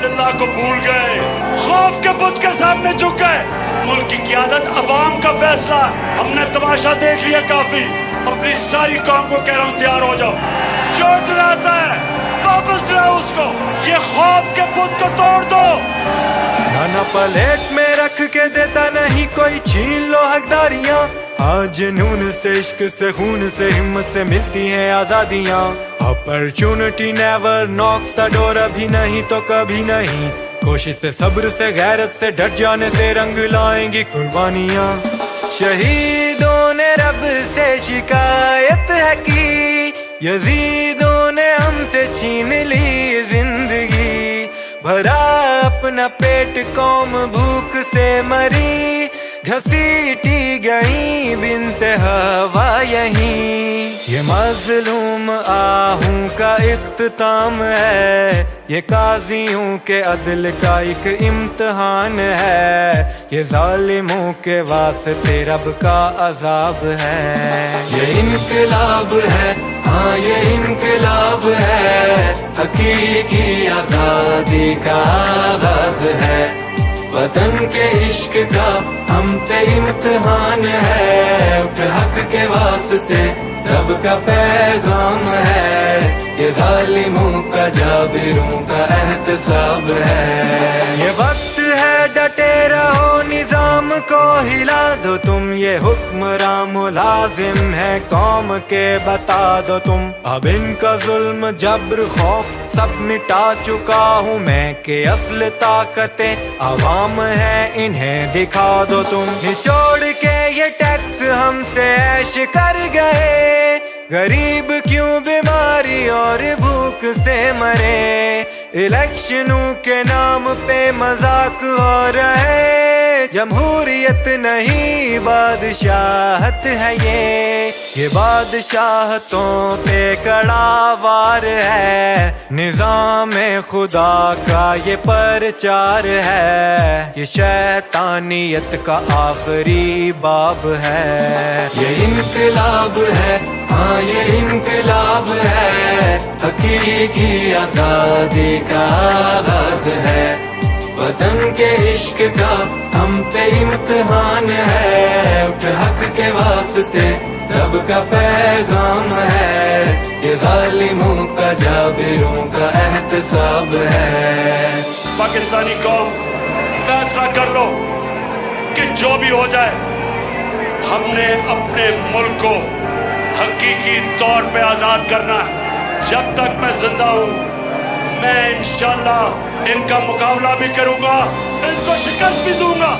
इल्लल्लाह को भूल गए, खौफ के बुत के सामने झुक गए। मुल्क की क़ियादत अवाम का फैसला। हमने तमाशा देख लिया काफी। अपनी सारी कौम को कह रहा हूँ तैयार हो जाओ। जो डराता है वापस लाओ उसको। ये खौफ के बुत को तोड़ दो। खाना प्लेट में रख के देता नहीं कोई, छीन लो हकदारियाँ। आज जुनून से, इश्क से, खून से, हिम्मत से मिलती हैं आजादियाँ। Opportunity never knocks the door, अभी नहीं तो कभी नहीं। कोशिश से, सब्र से, गैरत से, डट जाने से रंग लाएंगी कुर्बानियाँ। शहीदों ने रब से शिकायत है की, यजीदों ने हमसे छीन ली जिंदगी। भरा अपना पेट कौम भूख से मरी, घसीटी गई बिन्ते हवा यहीं। ये मजलूम आहूं का इख्तिताम है, ये काजियों के अदल का एक इम्तिहान है। ये जालिमों के वास्ते रब का अजाब है। ये इनकलाब है, हाँ ये इनकलाब है, हकीकी आजादी का आगाज है। वतन के इश्क का हम पे इम्तिहान है, उठ हक के वास्ते रब का पैगाम है। ये जालिमों का, जाबिरों का एहतसाब है। ये वक्त है डटे रहो, निजाम को हिला दो तुम। ये हुक्मरान मुलाजिम है कौम के, बता दो तुम। अब इनका जुल्म, जब्र, खौफ सब मिटा चुका हूँ मैं, कि असल ताकतें अवाम है, इन्हें दिखा दो तुम। निचोड़ के ये टैक्स हमसे ऐश कर गए, गरीब क्यों बीमारी और भूख से मरे। इलेक्शनों के नाम पे मजाक हो रहे, जमहूरियत नहीं बादशाहत है ये बादशाहतों पे कड़ा वार है। निजाम खुदा का ये प्रचार है, ये शैतानियत का आखिरी बाब है। ये इनकलाब है, हाँ ये इनकलाब है, हकीकी आजादी का आगाज है। वतन के इश्क का हम पे इम्तिहान है, उठ हक के वास्ते रब का पैगाम है। ये जालिमों का, जाबिरों का एहतसाब है। पाकिस्तानी कौम फैसला कर लो कि जो भी हो जाए, हमने अपने मुल्क को हकीकी तौर पे आजाद करना है। जब तक मैं जिंदा हूं, मैं इंशाल्लाह इनका मुकाबला भी करूंगा, इनको शिकस्त भी दूंगा।